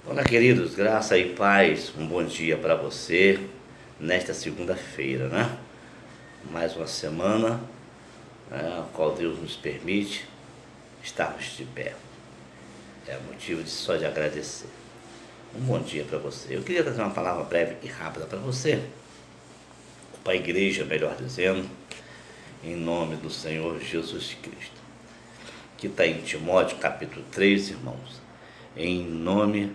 Olá, queridos, graça e paz, um bom dia para você nesta segunda-feira, né? Mais uma semana, a qual Deus nos permite estarmos de pé. É motivo só de agradecer. Um bom dia para você. Eu queria trazer uma palavra breve e rápida para você, para a igreja, melhor dizendo, em nome do Senhor Jesus Cristo, que está em Timóteo capítulo 3, irmãos, em nome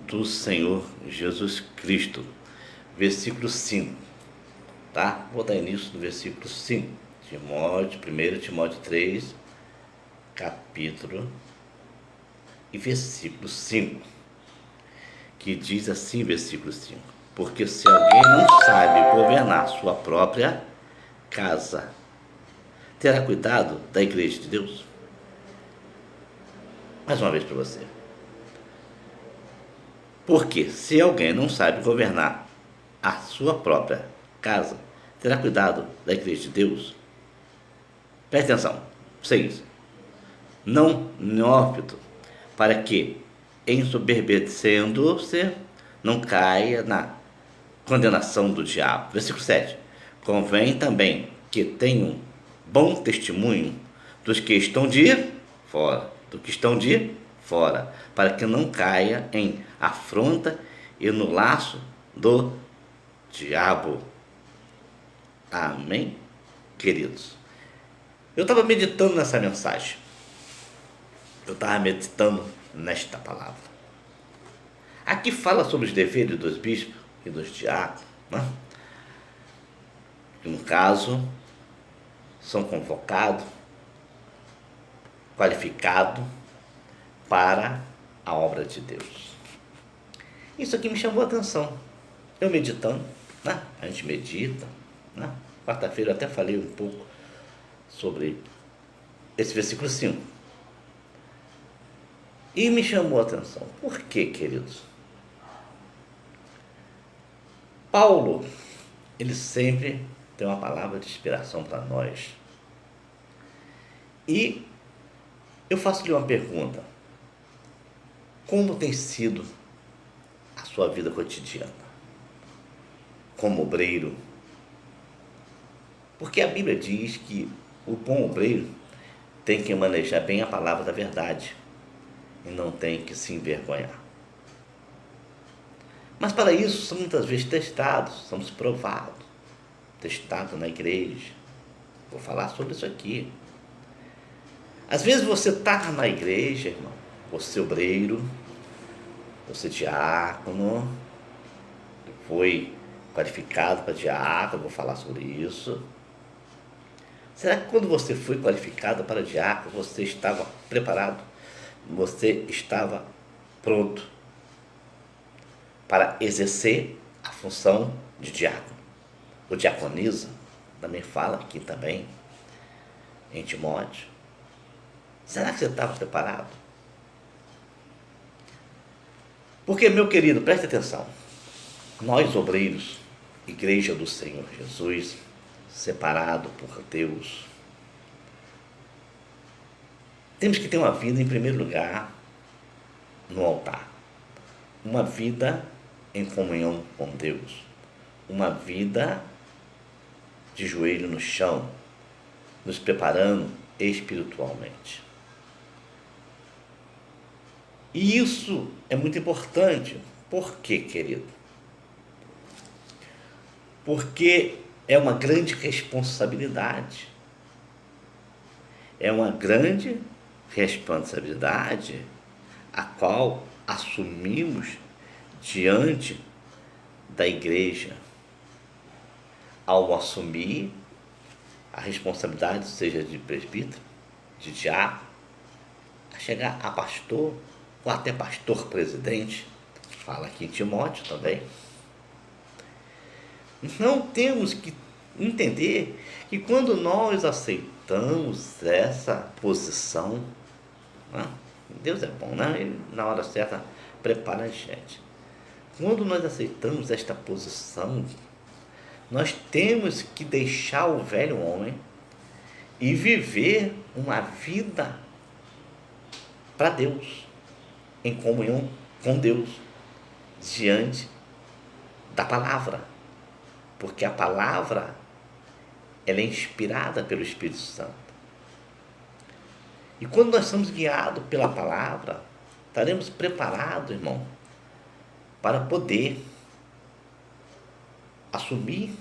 do Senhor Jesus Cristo, versículo 5, tá? Vou dar início no versículo 5, Timóteo, 1 Timóteo 3, capítulo e versículo 5, que diz assim, versículo 5: porque se alguém não sabe governar sua própria casa, terá cuidado da igreja de Deus? Mais uma vez para você. Porque se alguém não sabe governar a sua própria casa, terá cuidado da igreja de Deus? Preste atenção. 6. Não neófito, para que, ensoberbecendo-se, não caia na condenação do diabo. Versículo 7. Convém também que tenham bom testemunho dos que estão de fora, para que não caia em afronta e no laço do diabo. Amém, queridos? Eu estava meditando nessa mensagem. Eu estava meditando nesta palavra. Aqui fala sobre os deveres dos bispos e dos diáconos, né? Que, no caso, são convocados, qualificados para a obra de Deus. Isso aqui me chamou a atenção. Eu meditando, né? A gente medita, né? Quarta-feira eu até falei um pouco sobre esse versículo 5. E me chamou a atenção. Por quê, queridos? Paulo, ele sempre tem uma palavra de inspiração para nós. E eu faço-lhe uma pergunta. Como tem sido a sua vida cotidiana? Como obreiro? Porque a Bíblia diz que o bom obreiro tem que manejar bem a palavra da verdade e não tem que se envergonhar. Mas para isso somos muitas vezes testados, somos provados, testados na igreja. Vou falar sobre isso aqui. Às vezes você está na igreja, irmão, você obreiro, você diácono, foi qualificado para diácono, vou falar sobre isso. Será que quando você foi qualificado para diácono, você estava preparado? Você estava pronto para exercer a função de diácono? O diaconisa também fala aqui também, em Timóteo. Será que você estava preparado? Porque, meu querido, preste atenção. Nós, obreiros, igreja do Senhor Jesus, separado por Deus, temos que ter uma vida, em primeiro lugar, no altar. Uma vida em comunhão com Deus. Uma vida de joelho no chão, nos preparando espiritualmente. E isso é muito importante. Por quê, querido? Porque é uma grande responsabilidade. É uma grande responsabilidade a qual assumimos diante da igreja. Ao assumir a responsabilidade, seja de presbítero, de diácono, a chegar a pastor, ou até pastor presidente, fala aqui em Timóteo também. Não temos que entender que quando nós aceitamos essa posição, né? Deus é bom, né? Ele, na hora certa, prepara a gente. Quando nós aceitamos esta posição, nós temos que deixar o velho homem e viver uma vida para Deus, em comunhão com Deus, diante da palavra, porque a palavra ela é inspirada pelo Espírito Santo. E quando nós somos guiados pela palavra, estaremos preparados, irmão, para poder assumir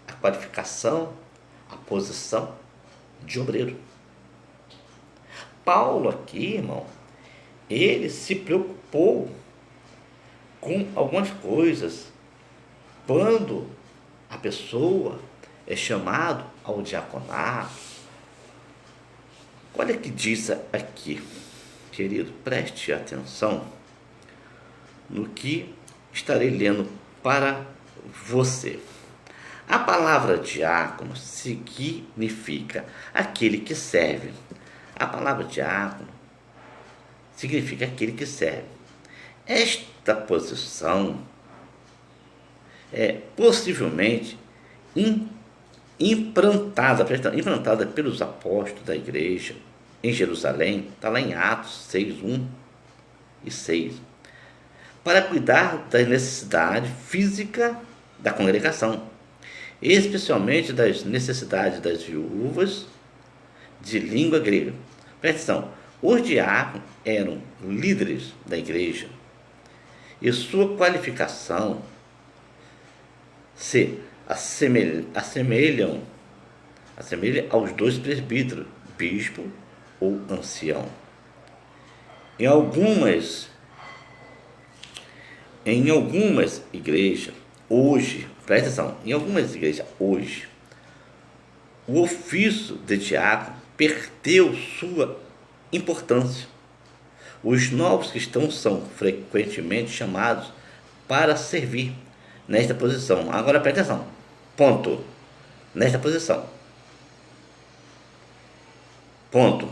a qualificação, a posição de obreiro. Paulo aqui, irmão, ele se preocupou com algumas coisas quando a pessoa é chamado ao diaconato. Olha o que diz aqui, querido, preste atenção no que estarei lendo para você. A palavra diácono significa aquele que serve. A palavra diácono significa aquele que serve. Esta posição é possivelmente implantada pelos apóstolos da igreja em Jerusalém, está lá em Atos 6, 1 e 6, para cuidar da necessidade física da congregação, especialmente das necessidades das viúvas de língua grega. Presta atenção, os diáconos eram líderes da igreja e sua qualificação se assemelha aos dois presbíteros, bispo ou ancião. Em algumas igrejas hoje, presta atenção, em algumas igrejas hoje, o ofício de diácono perdeu sua importância. Os novos cristãos são frequentemente chamados para servir nesta posição. Agora presta atenção, ponto, nesta posição, ponto.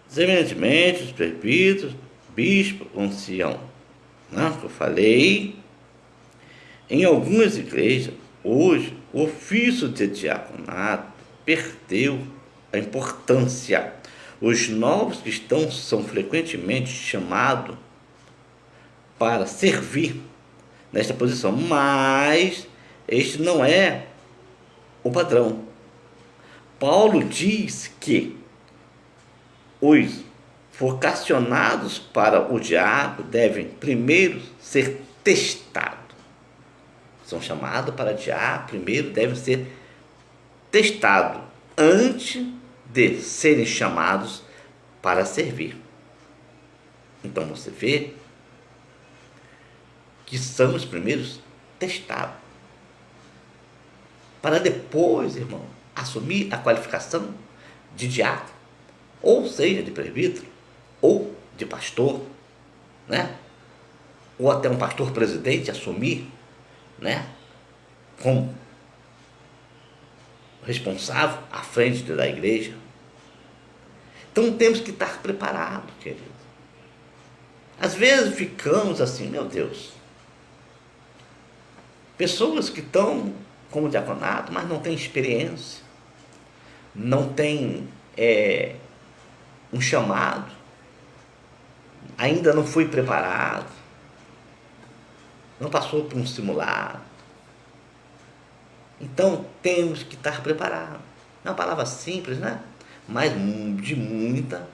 Semelhantemente, os presbíteros, bispo, ancião, né, que eu falei, em algumas igrejas, hoje, o ofício de diaconato perdeu a importância. Os novos cristãos são frequentemente chamados para servir nesta posição, mas este não é o padrão. Paulo diz que os vocacionados para o diácono devem primeiro ser testados. São chamados para diácono, primeiro devem ser testados antes de serem chamados para servir. Então você vê que são os primeiros testados, para depois, irmão, assumir a qualificação de diácono, ou seja, de presbítero, ou de pastor, né? Ou até um pastor presidente assumir, né, como responsável à frente da igreja. Então temos que estar preparados, querido. Às vezes ficamos assim, meu Deus, pessoas que estão como diaconato, mas não têm experiência, não têm um chamado, ainda não foi preparado, não passou por um simulado. Então temos que estar preparados. É uma palavra simples, né? Mas de muita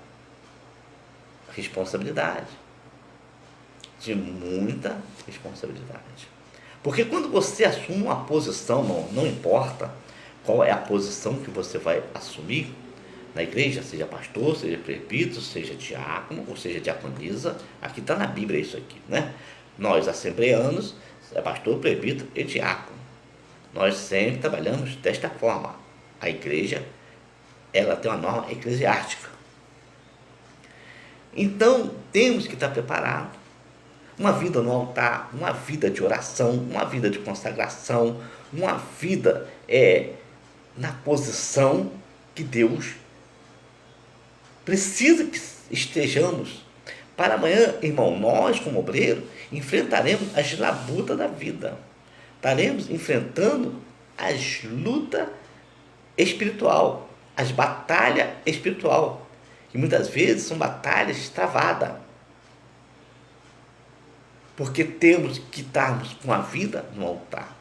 responsabilidade. De muita responsabilidade. Porque quando você assume uma posição, não importa qual é a posição que você vai assumir na igreja, seja pastor, seja presbítero, seja diácono, ou seja diaconisa, aqui está na Bíblia isso aqui, né? Nós, assembleanos, é pastor, presbítero e diácono. Nós sempre trabalhamos desta forma. A igreja, ela tem uma norma eclesiástica. Então, temos que estar preparados. Uma vida no altar, uma vida de oração, uma vida de consagração, uma vida na posição que Deus precisa que estejamos. Para amanhã, irmão, nós como obreiro enfrentaremos as labutas da vida. Estaremos enfrentando as lutas espiritual, as batalhas espirituais, que muitas vezes são batalhas travadas, porque temos que estarmos com a vida no altar.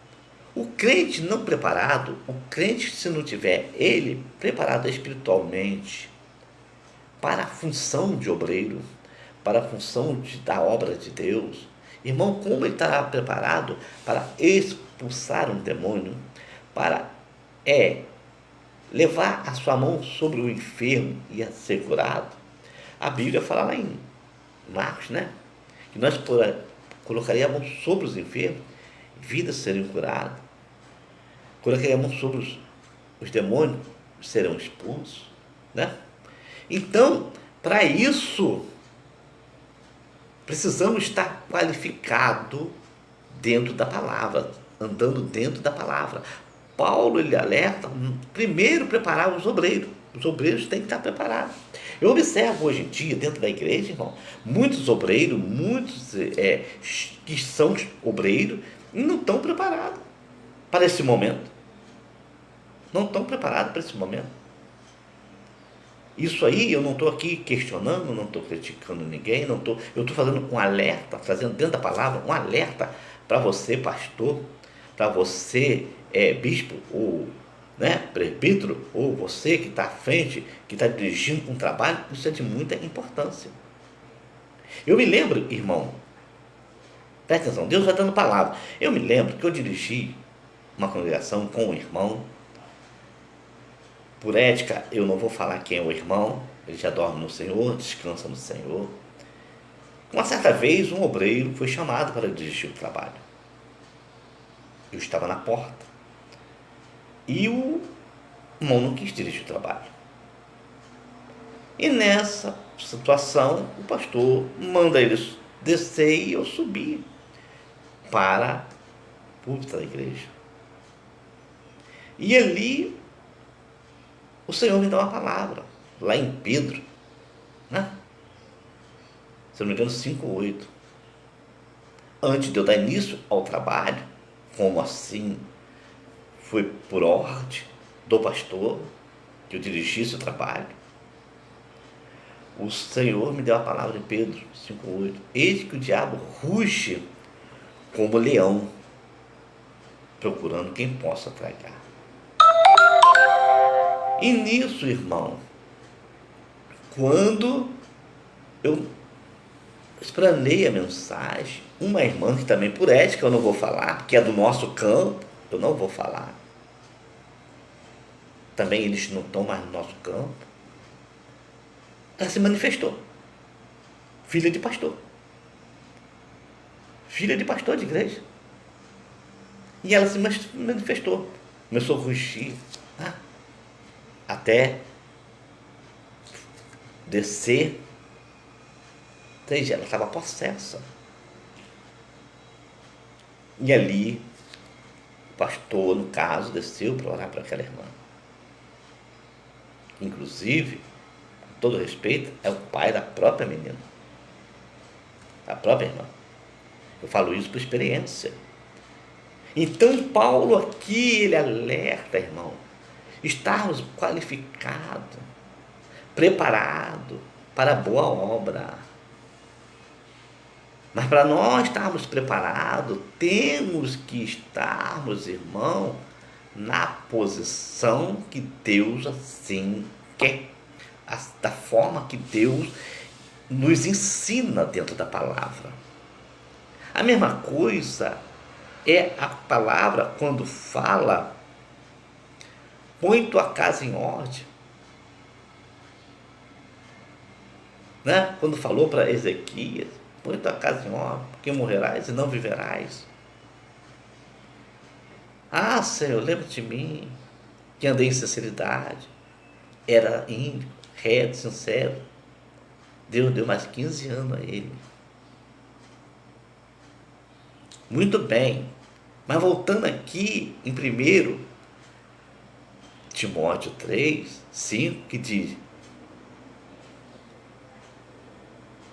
O crente não preparado, o crente, se não tiver ele preparado espiritualmente para a função de obreiro, para a função da obra de Deus, irmão, como ele estará preparado para expulsar um demônio, para levar a sua mão sobre o enfermo e a ser curado? A Bíblia fala lá em Marcos, né? Que nós colocaríamos a mão sobre os enfermos, vidas seriam curadas, colocaríamos a mão sobre os demônios, serão expulsos, né? Então, para isso, precisamos estar qualificados dentro da palavra, andando dentro da palavra. Paulo, ele alerta, primeiro preparar os obreiros. Os obreiros têm que estar preparados. Eu observo hoje em dia, dentro da igreja, irmão, muitos obreiros, muitos que são obreiros, não estão preparados para esse momento. Não estão preparados para esse momento. Isso aí, eu não estou aqui questionando, não estou criticando ninguém, eu estou fazendo um alerta, trazendo dentro da palavra um alerta para você, pastor, para você, bispo, ou presbítero, ou você que está à frente, que está dirigindo um trabalho. Isso é de muita importância. Eu me lembro, irmão, presta atenção, Deus vai dando palavra. Eu me lembro que eu dirigi uma congregação com um irmão. Por ética, eu não vou falar quem é o irmão, ele já dorme no Senhor, descansa no Senhor. Uma certa vez, um obreiro foi chamado para dirigir o trabalho. Eu estava na porta e o irmão não quis dirigir o trabalho. E nessa situação, o pastor manda eles descer e eu subi para o púlpito da igreja. E ali o Senhor me dá uma palavra, lá em Pedro, né? Se não me engano, 5:8. Antes de eu dar início ao trabalho, como assim foi por ordem do pastor que eu dirigisse o trabalho, o Senhor me deu a palavra em Pedro 5:8. Eis que o diabo ruge como leão, procurando quem possa tragar. E nisso, irmão, quando eu explanei a mensagem, uma irmã que também, por ética, eu não vou falar, porque é do nosso campo, eu não vou falar. Também eles não estão mais no nosso campo. Ela se manifestou. Filha de pastor. Filha de pastor de igreja. E ela se manifestou. Começou a rugir. Até descer. Ela estava possessa. E ali, o pastor, no caso, desceu para orar para aquela irmã. Inclusive, com todo respeito, é o pai da própria menina. A própria irmã. Eu falo isso por experiência. Então, Paulo aqui, ele alerta, irmão, estarmos qualificados, preparados para a boa obra. Mas para nós estarmos preparados, temos que estarmos, irmão, na posição que Deus assim quer, da forma que Deus nos ensina dentro da palavra. A mesma coisa é a palavra quando fala: põe tua casa em ordem. Né? Quando falou para Ezequias: põe tua casa em ordem, porque morrerás e não viverás. Ah, Senhor, lembra de mim, que andei em sinceridade, era índio, reto, sincero. Deus deu mais 15 anos a ele. Muito bem, mas voltando aqui em 1 Timóteo 3, 5, que diz: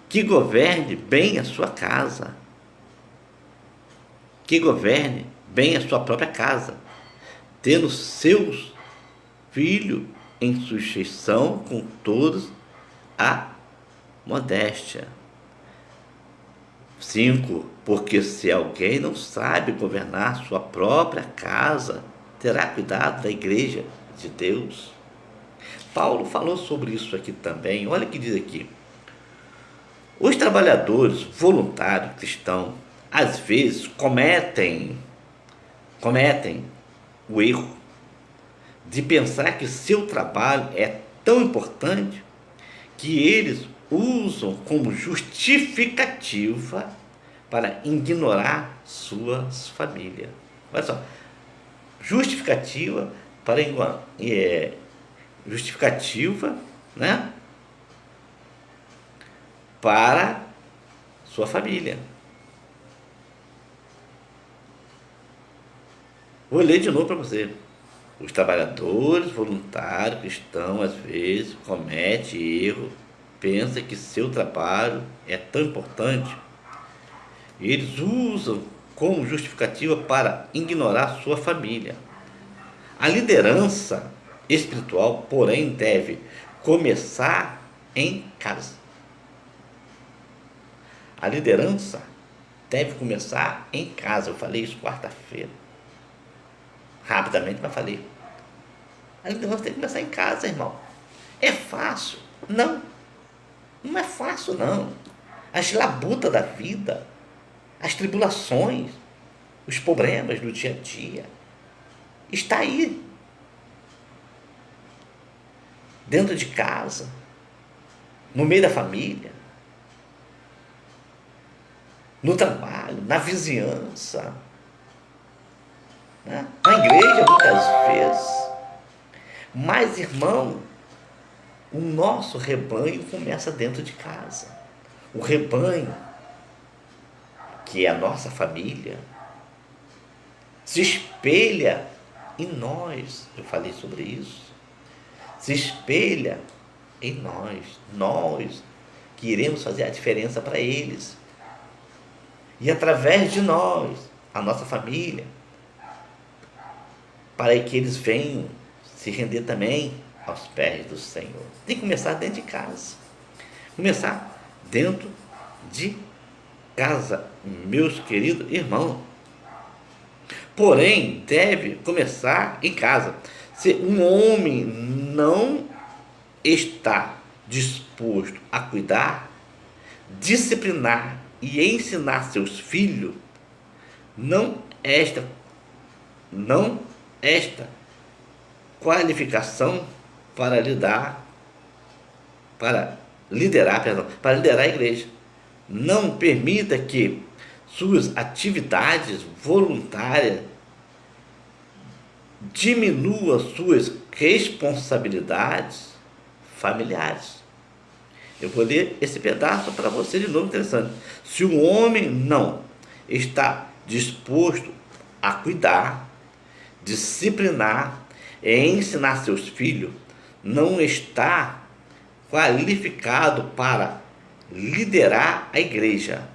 que governe bem a sua casa, que governe bem a sua própria casa, tendo seus filhos em sujeição com todos a modéstia. 5. Porque se alguém não sabe governar sua própria casa, terá cuidado da igreja de Deus. Paulo falou sobre isso aqui também. Olha o que diz aqui. Os trabalhadores voluntários cristãos, às vezes, cometem o erro de pensar que seu trabalho é tão importante que eles usam como justificativa para ignorar suas famílias. Olha só, justificativa para justificativa, né, para sua família. Vou ler de novo para você. Os trabalhadores voluntários cristãos, às vezes, cometem erro, pensam que seu trabalho é tão importante, e eles usam como justificativa para ignorar sua família. A liderança espiritual, porém, deve começar em casa. A liderança deve começar em casa. Eu falei isso quarta-feira. Rapidamente, mas falei. A liderança tem que começar em casa, irmão. É fácil? Não. Não é fácil, não. As labutas da vida, as tribulações, os problemas do dia a dia, está aí. Dentro de casa, no meio da família, no trabalho, na vizinhança, né? Na igreja, muitas vezes. Mas, irmão, o nosso rebanho começa dentro de casa. O rebanho, que é a nossa família, se espelha em nós. Eu falei sobre isso. Se espelha em nós. Nós que iremos fazer a diferença para eles. E através de nós, a nossa família, para que eles venham se render também aos pés do Senhor. Tem que começar dentro de casa. Começar dentro de casa, meus queridos irmãos. Porém, deve começar em casa. Se um homem não está disposto a cuidar, disciplinar e ensinar seus filhos, não esta qualificação para liderar a igreja. Não permita que suas atividades voluntárias diminuam suas responsabilidades familiares. Eu vou ler esse pedaço para você de novo, interessante. Se o homem não está disposto a cuidar, disciplinar e ensinar seus filhos, não está qualificado para liderar a igreja.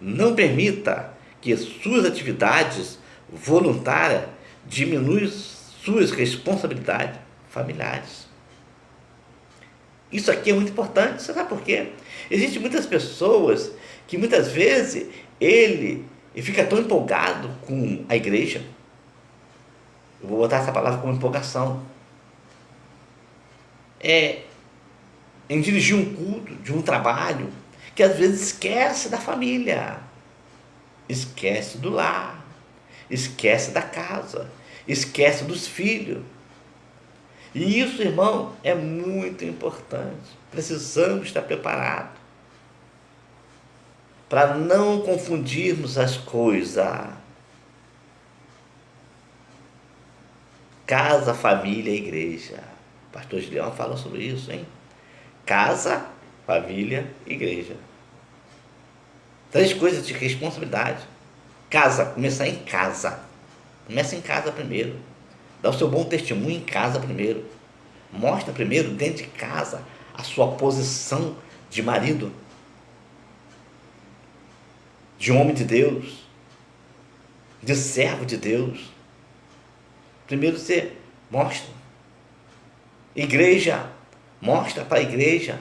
Não permita que suas atividades voluntárias diminuam suas responsabilidades familiares. Isso aqui é muito importante. Você sabe por quê? Existem muitas pessoas que muitas vezes ele fica tão empolgado com a igreja. Eu vou botar essa palavra como empolgação. Em dirigir um culto, de um trabalho, que às vezes esquece da família, esquece do lar, esquece da casa, esquece dos filhos. E isso, irmão, é muito importante. Precisamos estar preparados para não confundirmos as coisas. Casa, família, igreja. O pastor Gileão fala sobre isso, hein? Casa, família, igreja. 3 coisas de responsabilidade. Casa, começar em casa. Começa em casa primeiro. Dá o seu bom testemunho em casa primeiro. Mostra primeiro dentro de casa a sua posição de marido, de homem de Deus, de servo de Deus. Primeiro você mostra. Igreja, mostra para a igreja,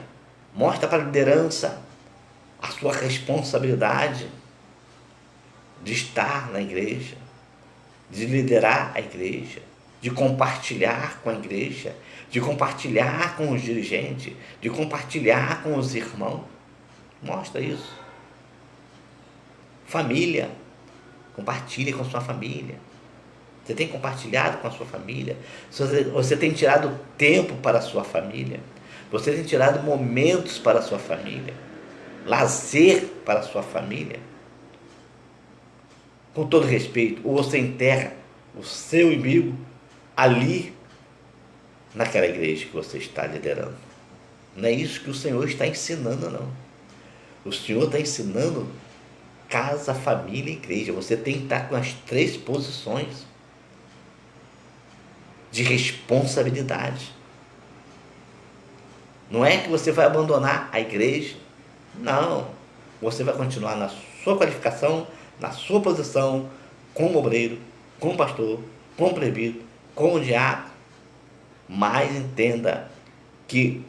mostra para a liderança a sua responsabilidade de estar na igreja, de liderar a igreja, de compartilhar com a igreja, de compartilhar com os dirigentes, de compartilhar com os irmãos. Mostra isso. Família, compartilhe com sua família. Você tem compartilhado com a sua família? Você tem tirado tempo para a sua família? Você tem tirado momentos para a sua família? Lazer para a sua família? Com todo respeito, ou você enterra o seu inimigo ali, naquela igreja que você está liderando. Não é isso que o Senhor está ensinando, não. O Senhor está ensinando casa, família e igreja. Você tem que estar com as 3 posições de responsabilidade. Não é que você vai abandonar a igreja. Não. Você vai continuar na sua qualificação, na sua posição, como obreiro, como pastor, como presbítero, como diácono. Mas entenda que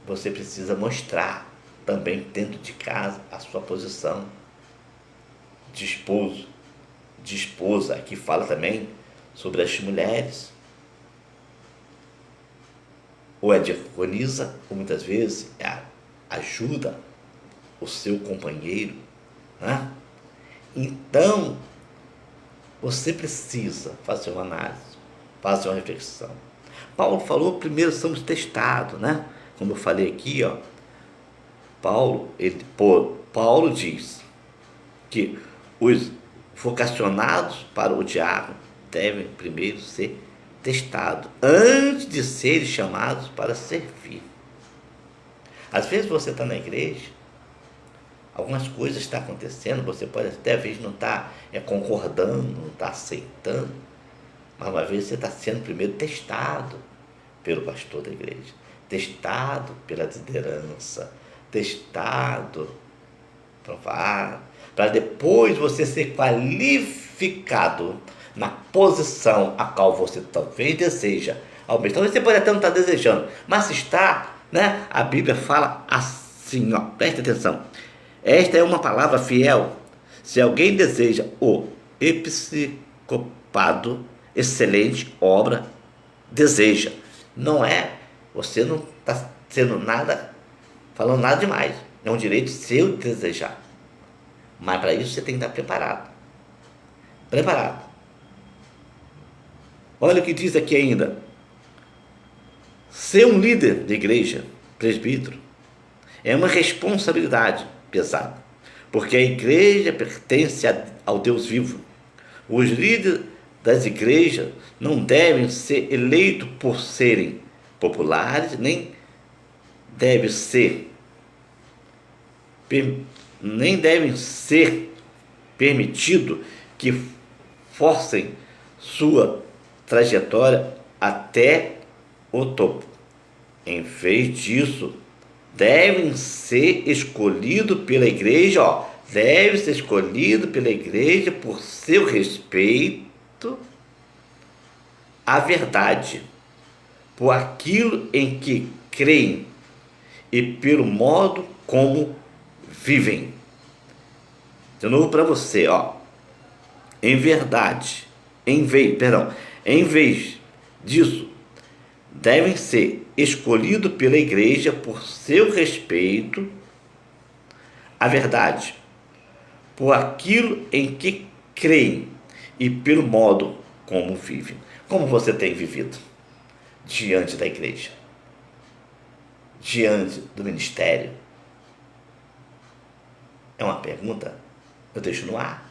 você precisa mostrar também dentro de casa a sua posição de esposo, de esposa. Aqui fala também sobre as mulheres. Ou é diaconisa, ou muitas vezes ajuda o seu companheiro, né? Então, você precisa fazer uma análise, fazer uma reflexão. Paulo falou, primeiro somos testados, né? Como eu falei aqui, ó, Paulo diz que os vocacionados para o diácono devem primeiro ser testados, antes de serem chamados para servir. Às vezes você está na igreja, algumas coisas estão acontecendo, você pode até às vezes não estar concordando, não estar aceitando, mas uma vez você está sendo primeiro testado pelo pastor da igreja, testado pela liderança, testado, provado, para depois você ser qualificado na posição a qual você talvez deseja. Talvez você pode até não estar desejando, mas se está, né? A Bíblia fala assim, ó, preste atenção. Esta é uma palavra fiel. Se alguém deseja o episcopado, excelente obra deseja. Não é, você não está sendo nada, falando nada demais. É um direito seu de desejar. Mas para isso você tem que estar preparado. Preparado. Olha o que diz aqui ainda. Ser um líder de igreja, presbítero, é uma responsabilidade pesada, porque a igreja pertence ao Deus vivo. Os líderes das igrejas não devem ser eleitos por serem populares, nem devem ser permitido que forcem sua trajetória até o topo. Em vez disso, devem ser escolhidos pela igreja, deve ser escolhido pela igreja por seu respeito à verdade, por aquilo em que creem e pelo modo como vivem. De novo para você, em vez disso, devem ser escolhidos pela igreja por seu respeito à verdade, por aquilo em que creem e pelo modo como vivem. Como você tem vivido diante da igreja, diante do ministério? É uma pergunta, eu deixo no ar,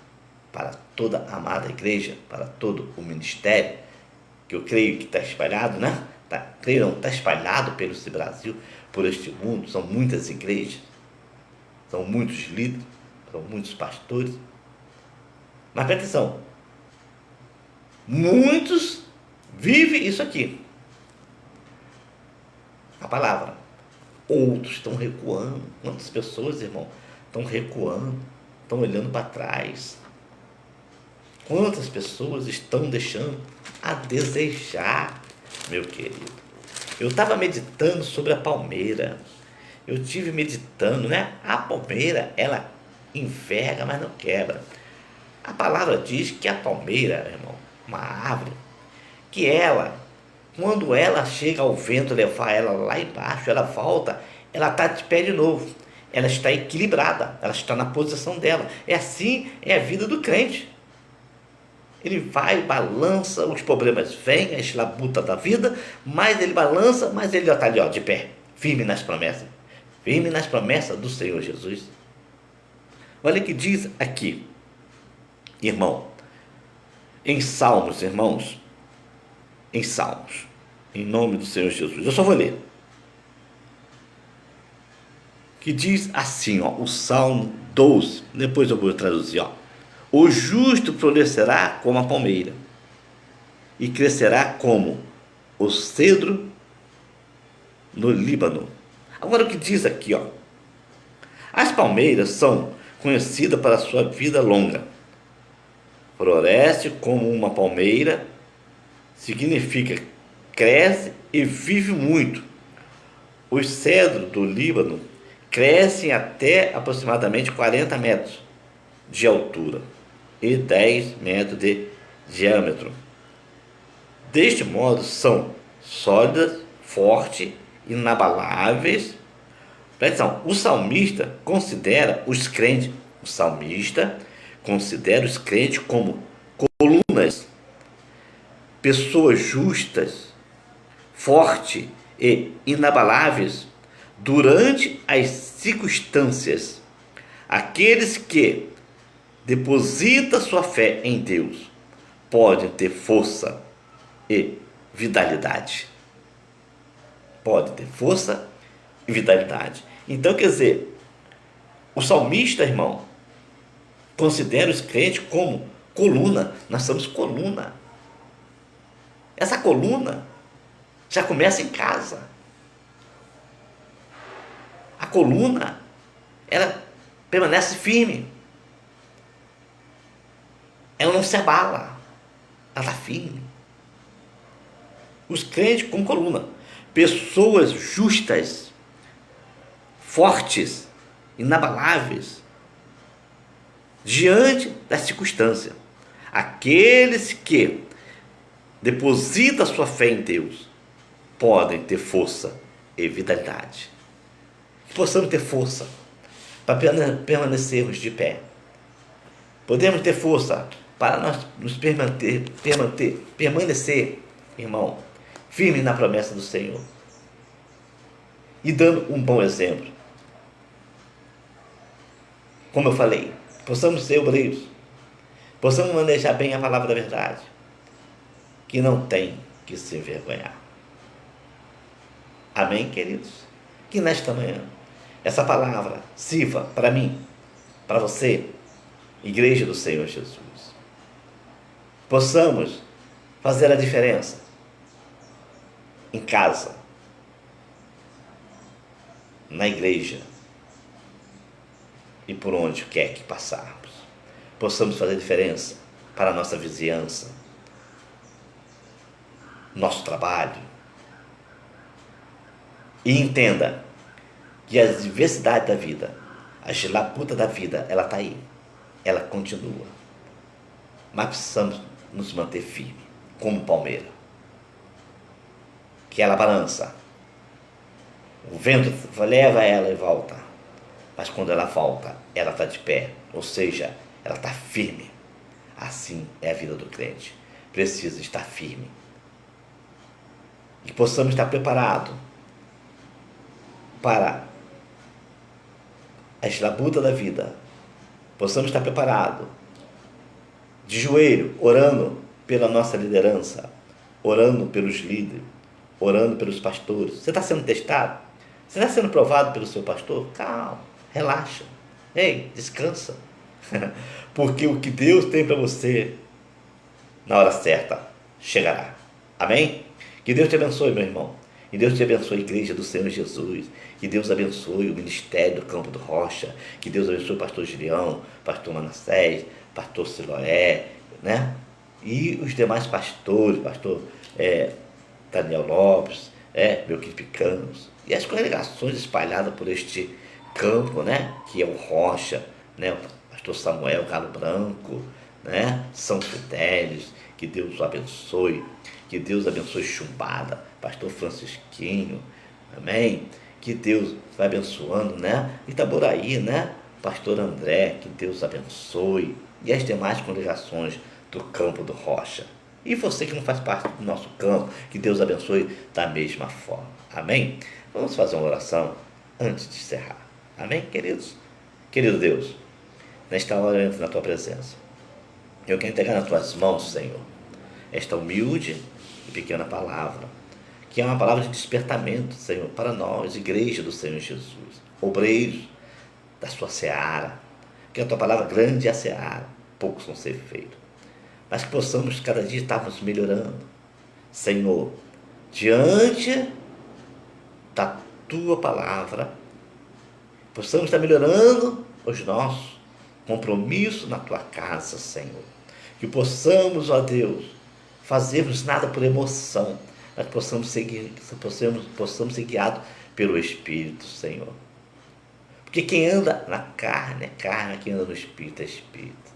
para toda a amada igreja, para todo o ministério, que eu creio que está espalhado, né? Está espalhado pelo esse Brasil, por este mundo. São muitas igrejas, são muitos líderes, são muitos pastores. Mas presta atenção, muitos vivem isso aqui, a palavra. Outros estão recuando. Quantas pessoas, irmão, estão recuando, estão olhando para trás? Quantas pessoas estão deixando a desejar? meu querido. Eu estava meditando sobre a palmeira. Eu tive meditando, né? A palmeira, ela enverga, mas não quebra. A palavra diz que a palmeira, irmão, uma árvore, que ela, quando ela chega ao vento levar ela lá embaixo, ela volta, ela está de pé de novo. Ela está equilibrada, ela está na posição dela. É assim, é a vida do crente. Ele vai, balança, os problemas vêm, a eslabuta da vida, mas ele balança, mas ele já está ali, ó, de pé, firme nas promessas do Senhor Jesus. Olha o que diz aqui, irmão, em Salmos, irmãos, em Salmos, em nome do Senhor Jesus. Eu só vou ler. Que diz assim, ó, o Salmo 12, depois eu vou traduzir, ó. O justo florescerá como a palmeira e crescerá como o cedro no Líbano. Agora o que diz aqui, ó. As palmeiras são conhecidas para a sua vida longa. Floresce como uma palmeira significa cresce e vive muito. Os cedros do Líbano crescem até aproximadamente 40 metros de altura e 10 metros de diâmetro. Deste modo, são sólidas, fortes, inabaláveis. Presta atenção, o salmista considera os crentes como colunas, pessoas justas, fortes e inabaláveis durante as circunstâncias. Aqueles que depositam sua fé em Deus podem ter força e vitalidade. Pode ter força e vitalidade. Então, quer dizer, o salmista, irmão, considera os crentes como coluna. Nós somos coluna. Essa coluna já começa em casa. A coluna, ela permanece firme. Ela não se abala. Ela está firme. Os crentes como coluna. Pessoas justas, fortes, inabaláveis, diante das circunstâncias. Aqueles que depositam sua fé em Deus podem ter força e vitalidade. Que possamos ter força para permanecermos de pé. Podemos ter força para nós nos permanecer, irmão, firme na promessa do Senhor e dando um bom exemplo. Como eu falei, possamos ser obreiros, possamos manejar bem a palavra da verdade, que não tem que se envergonhar. Amém, queridos? Que nesta manhã essa palavra sirva para mim, para você, Igreja do Senhor Jesus. Possamos fazer a diferença em casa, na igreja e por onde quer que passarmos. Possamos fazer diferença para a nossa vizinhança, nosso trabalho. E entenda que a diversidade da vida, a labuta da vida, ela está aí, ela continua. Mas precisamos nos manter firmes, como palmeira, que ela balança. O vento leva ela e volta, mas quando ela volta, ela está de pé, ou seja, ela está firme. Assim é a vida do crente, precisa estar firme. E possamos estar preparados para a eslabuta da vida, possamos estar preparados, de joelho, orando pela nossa liderança, orando pelos líderes, orando pelos pastores. Você está sendo testado? Você está sendo provado pelo seu pastor? Calma, relaxa. Ei, descansa. Porque o que Deus tem para você, na hora certa, chegará. Amém? Que Deus te abençoe, meu irmão. Que Deus te abençoe a igreja do Senhor Jesus. Que Deus abençoe o ministério do Campo do Rocha. Que Deus abençoe o pastor Gilião, pastor Manassés, pastor Siloé, né? E os demais pastores, pastor Daniel Lopes, Belquite Campos, e as congregações espalhadas por este campo, né? Que é o Rocha, né? O pastor Samuel Galo Branco, né? São Fidélis, que Deus o abençoe, que Deus abençoe Chumbada, pastor Francisquinho, amém? Que Deus vai abençoando, né? Itaboraí, né? Pastor André, que Deus abençoe, e as demais congregações do campo do Rocha. E você que não faz parte do nosso campo, que Deus abençoe da mesma forma. Amém? Vamos fazer uma oração antes de encerrar. Amém, queridos? Querido Deus, nesta hora eu entro na tua presença. Eu quero entregar nas tuas mãos, Senhor, esta humilde e pequena palavra, que é uma palavra de despertamento, Senhor, para nós, igreja do Senhor Jesus, obreiros da sua seara, que a tua palavra grande é a seara, poucos vão ser feitos, mas que possamos cada dia estarmos melhorando, Senhor, diante da tua palavra, possamos estar melhorando os nossos compromissos na tua casa, Senhor, que possamos, ó Deus, fazermos nada por emoção, mas possamos ser guiados pelo Espírito, Senhor. Porque quem anda na carne é carne, quem anda no Espírito é Espírito.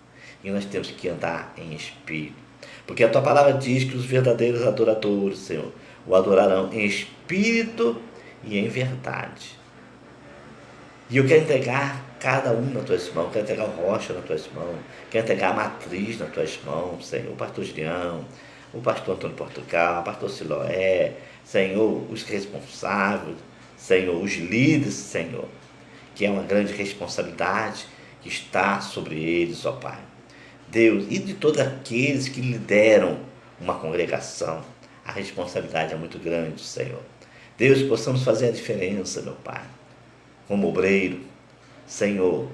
E nós temos que andar em Espírito. Porque a tua palavra diz que os verdadeiros adoradores, Senhor, o adorarão em Espírito e em verdade. E eu quero entregar cada um nas tuas mãos, quero entregar o Rocha nas tuas mãos, quero entregar a matriz nas tuas mãos, Senhor, o pastor Julião, o pastor Antônio Portugal, o pastor Siloé, Senhor, os responsáveis, Senhor, os líderes, Senhor, que é uma grande responsabilidade que está sobre eles, ó Pai. Deus, e de todos aqueles que lideram uma congregação, a responsabilidade é muito grande, Senhor. Deus, que possamos fazer a diferença, meu Pai, como obreiro, Senhor,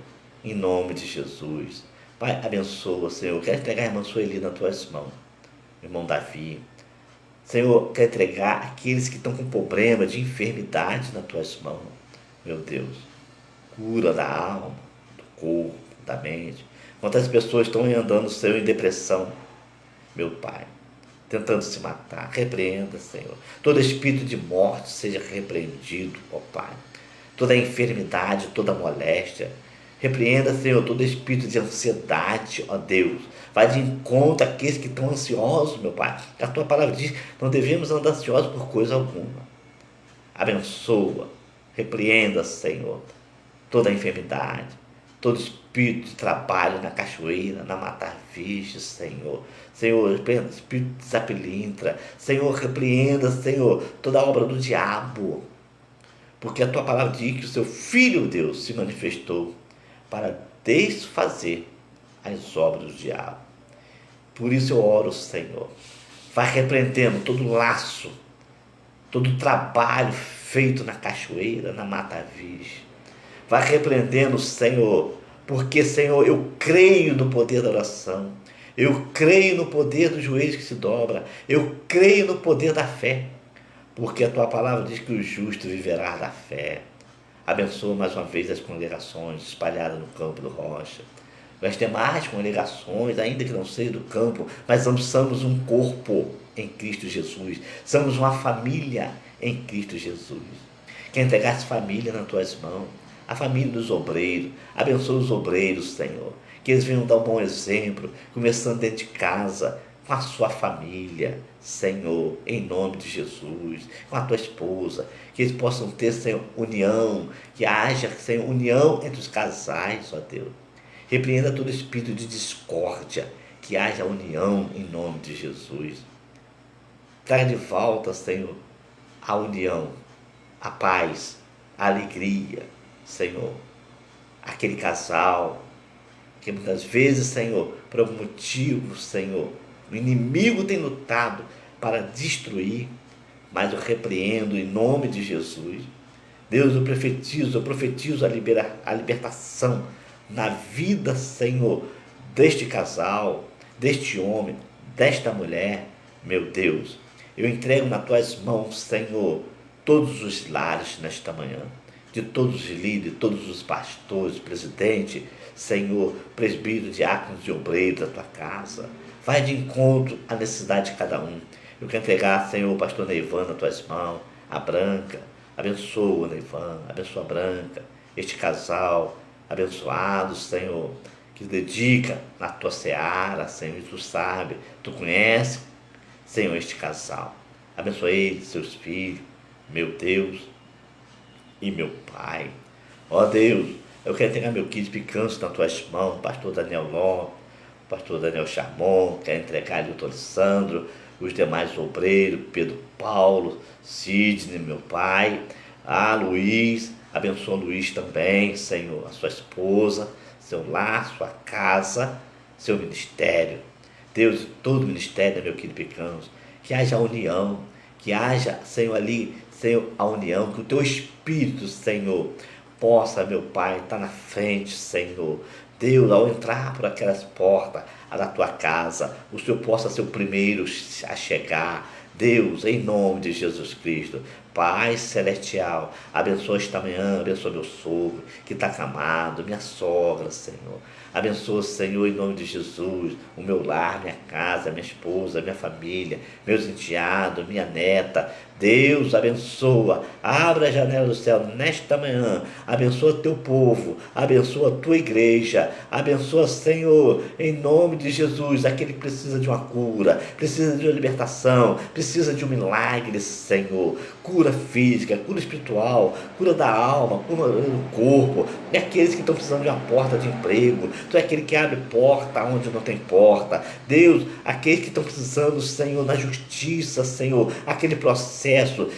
em nome de Jesus. Pai, abençoa, Senhor. Eu quero entregar a irmã Sueli nas tuas mãos, irmão Davi. Senhor, quero entregar aqueles que estão com problema de enfermidade nas tuas mãos, meu Deus. Cura da alma, do corpo, da mente. Quantas pessoas estão andando, Senhor, em depressão, meu Pai, tentando se matar. Repreenda, Senhor. Todo espírito de morte seja repreendido, ó Pai. Toda enfermidade, toda moléstia. Repreenda, Senhor, todo espírito de ansiedade, ó Deus. Vai de encontro àqueles que estão ansiosos, meu Pai. A tua palavra diz que não devemos andar ansiosos por coisa alguma. Abençoa, repreenda, Senhor, toda enfermidade, todo espírito de trabalho na cachoeira, na mata virgem, Senhor. Senhor, repreenda espírito de desapilintra. Senhor, repreenda, Senhor, toda obra do diabo. Porque a tua palavra diz que o seu Filho, Deus, se manifestou para desfazer as obras do diabo. Por isso eu oro, Senhor, vai repreendendo todo laço, todo trabalho feito na cachoeira, na mata virgem. Vai repreendendo, Senhor, porque, Senhor, eu creio no poder da oração, eu creio no poder dos joelhos que se dobra, eu creio no poder da fé, porque a tua palavra diz que o justo viverá da fé. Abençoa mais uma vez as congregações espalhadas no campo do Rocha. Nós temos mais congregações, ainda que não seja do campo, mas somos um corpo em Cristo Jesus. Somos uma família em Cristo Jesus. Que entregasse família nas tuas mãos, a família dos obreiros. Abençoa os obreiros, Senhor. Que eles venham dar um bom exemplo, começando dentro de casa, com a sua família, Senhor, em nome de Jesus, com a tua esposa, que eles possam ter, Senhor, união, que haja, Senhor, união entre os casais, ó Deus. Repreenda todo espírito de discórdia, que haja união em nome de Jesus. Traga de volta, Senhor, a união, a paz, a alegria, Senhor. Aquele casal que muitas vezes, Senhor, por algum motivo, Senhor, o inimigo tem lutado para destruir, mas eu repreendo em nome de Jesus. Deus, eu profetizo a libertação na vida, Senhor, deste casal, deste homem, desta mulher, meu Deus. Eu entrego nas tuas mãos, Senhor, todos os lares nesta manhã, de todos os líderes, todos os pastores, presidente, Senhor, presbítero, diáconos e obreiros da tua casa. Vai de encontro à necessidade de cada um. Eu quero entregar, Senhor, o pastor Neivan nas tuas mãos, a Branca. Abençoa, Neivan, abençoa a Branca, este casal abençoado, Senhor, que se dedica na tua seara, Senhor, e tu sabe, tu conhece, Senhor, este casal. Abençoa eles, seus filhos, meu Deus e meu Pai. Ó Deus, eu quero entregar meu querido Picanço nas tuas mãos, pastor Daniel Lopes, pastor Daniel Charmon, quero entregar o doutor Sandro, os demais obreiros, Pedro Paulo, Sidney, meu pai, Luiz, abençoa o Luiz também, Senhor, a sua esposa, seu lar, sua casa, seu ministério. Deus, todo o ministério, meu querido Picanço, que haja união, que haja, Senhor, ali, Senhor, a união, que o teu Espírito, Senhor, possa, meu Pai, estar na frente, Senhor. Deus, ao entrar por aquelas portas da tua casa, o Senhor possa ser o primeiro a chegar. Deus, em nome de Jesus Cristo, Pai Celestial, abençoa esta manhã, abençoa meu sogro, que está acamado, minha sogra, Senhor. Abençoa, Senhor, em nome de Jesus, o meu lar, minha casa, minha esposa, minha família, meus enteados, minha neta. Deus, abençoa, abre a janela do céu nesta manhã, abençoa teu povo, abençoa a tua igreja, abençoa, Senhor, em nome de Jesus, aquele que precisa de uma cura, precisa de uma libertação, precisa de um milagre, Senhor, cura física, cura espiritual, cura da alma, cura do corpo, e aqueles que estão precisando de uma porta de emprego, tu é aquele que abre porta onde não tem porta, Deus, aqueles que estão precisando, Senhor, na justiça, Senhor, aquele processo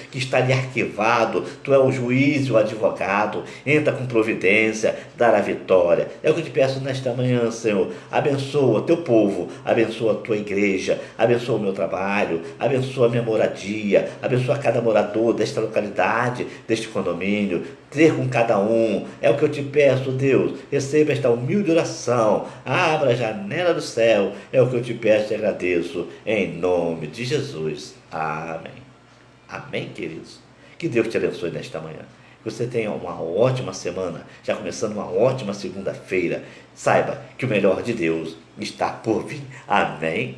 que está ali arquivado, tu é o juiz e o advogado, entra com providência, dar a vitória. É o que eu te peço nesta manhã, Senhor, abençoa teu povo, abençoa a tua igreja, abençoa o meu trabalho, abençoa a minha moradia, abençoa cada morador desta localidade, deste condomínio, ter com cada um, é o que eu te peço, Deus, receba esta humilde oração, abra a janela do céu, é o que eu te peço e agradeço, em nome de Jesus, amém. Amém, queridos? Que Deus te abençoe nesta manhã. Que você tenha uma ótima semana, já começando uma ótima segunda-feira. Saiba que o melhor de Deus está por vir. Amém.